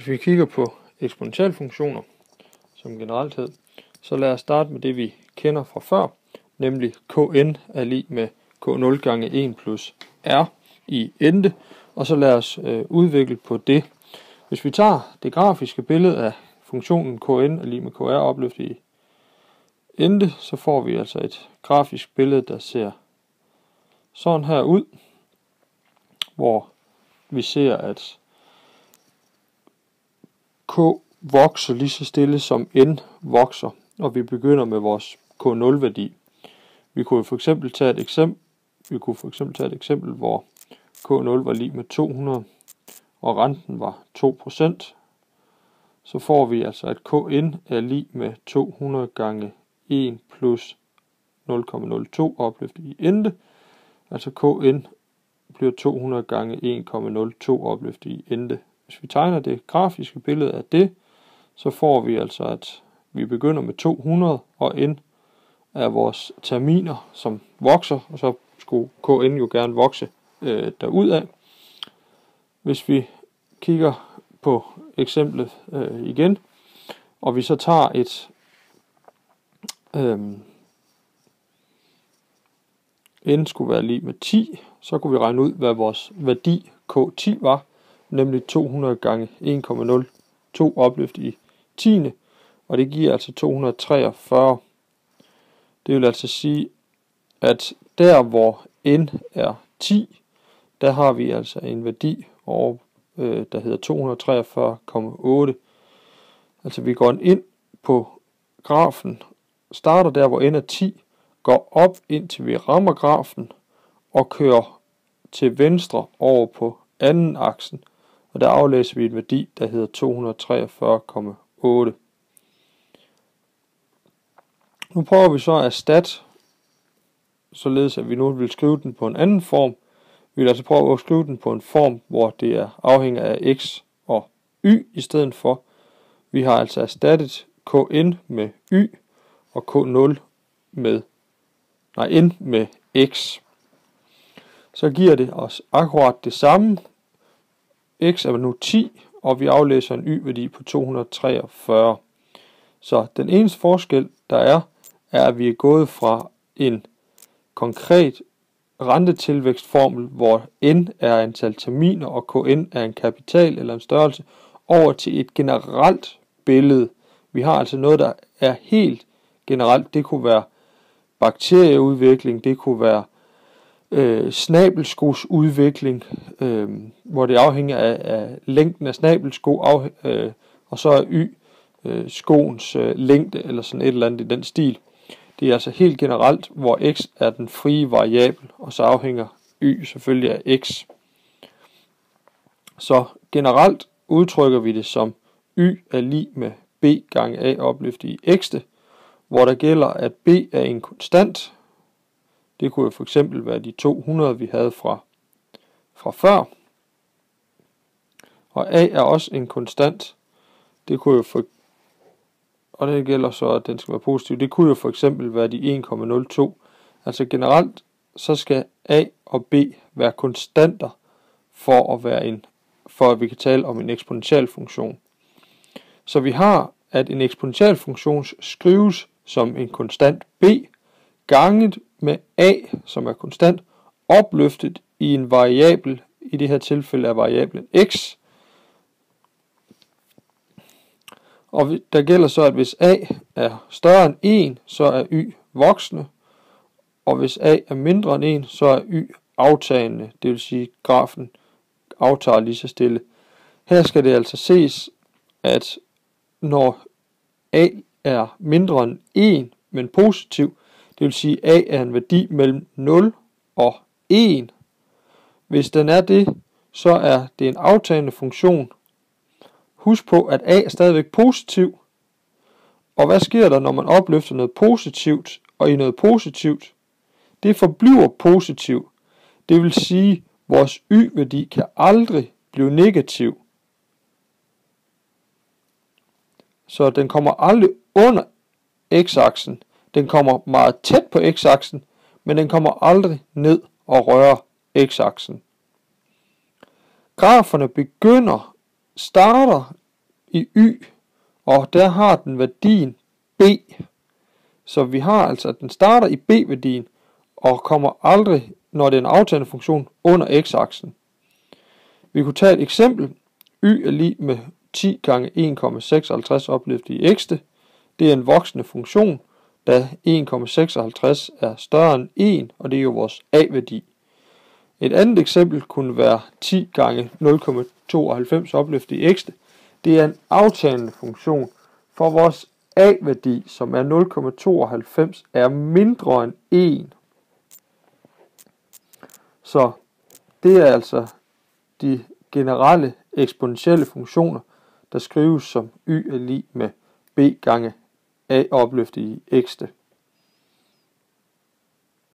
Hvis vi kigger på eksponentialfunktioner som generelthed, så lad os starte med det, vi kender fra før, nemlig kn er lig med k0 gange 1 plus r i ente, og så lad os udvikle på det. Hvis vi tager det grafiske billede af funktionen kn er lig med kr opløftet i ente, så får vi altså et grafisk billede, der ser sådan her ud, hvor vi ser, at k vokser lige så stille som n vokser, og vi begynder med vores k0-værdi. Vi kunne for eksempel tage et eksempel, hvor k0 var lig med 200, og renten var 2%. Så får vi altså, at kn er lig med 200 gange 1 plus 0,02 opløftet i ente. Altså kn bliver 200 gange 1,02 opløftet i ente. Hvis vi tegner det grafiske billede af det, så får vi altså, at vi begynder med 200, og n er vores terminer, som vokser, og så skulle kn jo gerne vokse derudad. Hvis vi kigger på eksemplet igen, og vi så tager et n skulle være lig med 10, så kunne vi regne ud, hvad vores værdi k10 var, nemlig 200 gange 1,02 opløftet i 10, og det giver altså 243. Det vil altså sige, at der hvor n er 10, der har vi altså en værdi over, der hedder 243,8. Altså vi går ind på grafen, starter der hvor n er 10, går op indtil vi rammer grafen og kører til venstre over på anden aksen, og der aflæser vi en værdi, der hedder 243,8. Nu prøver vi så at erstatte, således at vi nu vil skrive den på en anden form. Vi vil altså prøve at skrive den på en form, hvor det er afhænger af x og y i stedet for. Vi har altså erstattet kn med y og k0 med n med x. Så giver det os akkurat det samme. X er nu 10, og vi aflæser en y-værdi på 243. Så den eneste forskel, der er, at vi er gået fra en konkret rentetilvækstformel, hvor n er antal terminer, og kn er en kapital eller en størrelse, over til et generelt billede. Vi har altså noget, der er helt generelt. Det kunne være bakterieudvikling, det kunne være snabelskosudvikling, hvor det afhænger af længden af snabelsko, og så er y skoens længde, eller sådan et eller andet i den stil. Det er altså helt generelt, hvor x er den frie variabel, og så afhænger y selvfølgelig af x. Så generelt udtrykker vi det som y er lig med b gange a opløftet i x'te, hvor der gælder, at b er en konstant. Det kunne jo for eksempel være de 200, vi havde fra før. Og a er også en konstant. Det kunne jo og det gælder så, at den skal være positiv. Det kunne jo for eksempel være de 1,02. Altså generelt, så skal a og b være konstanter for at vi kan tale om en eksponentialfunktion. Så vi har, at en eksponentialfunktion skrives som en konstant b, ganget med a, som er konstant, opløftet i en variabel, i det her tilfælde er variablen x. Og der gælder så, at hvis a er større end 1, så er y voksende, og hvis a er mindre end 1, så er y aftagende, det vil sige, at grafen aftager lige så stille. Her skal det altså ses, at når a er mindre end 1, men positiv, det vil sige, at a er en værdi mellem 0 og 1. Hvis den er det, så er det en aftagende funktion. Husk på, at a er stadigvæk positiv. Og hvad sker der, når man opløfter noget positivt og i noget positivt? Det forbliver positivt. Det vil sige, at vores y-værdi kan aldrig blive negativ. Så den kommer aldrig under x-aksen. Den kommer meget tæt på x-aksen, men den kommer aldrig ned og rører x-aksen. Graferne starter i y, og der har den værdien b. Så vi har altså, at den starter i b-værdien, og kommer aldrig, når det er en aftagende funktion, under x-aksen. Vi kunne tage et eksempel. Y er lig med 10 gange 1,56 opløftet i x. Det er en voksende funktion, da 1,56 er større end 1, og det er jo vores a-værdi. Et andet eksempel kunne være 10 gange 0,92 opløftet i x. Det er en aftagende funktion, for vores a-værdi, som er 0,92, er mindre end 1. Så det er altså de generelle eksponentielle funktioner, der skrives som y er lig med b gange a opløftet i x.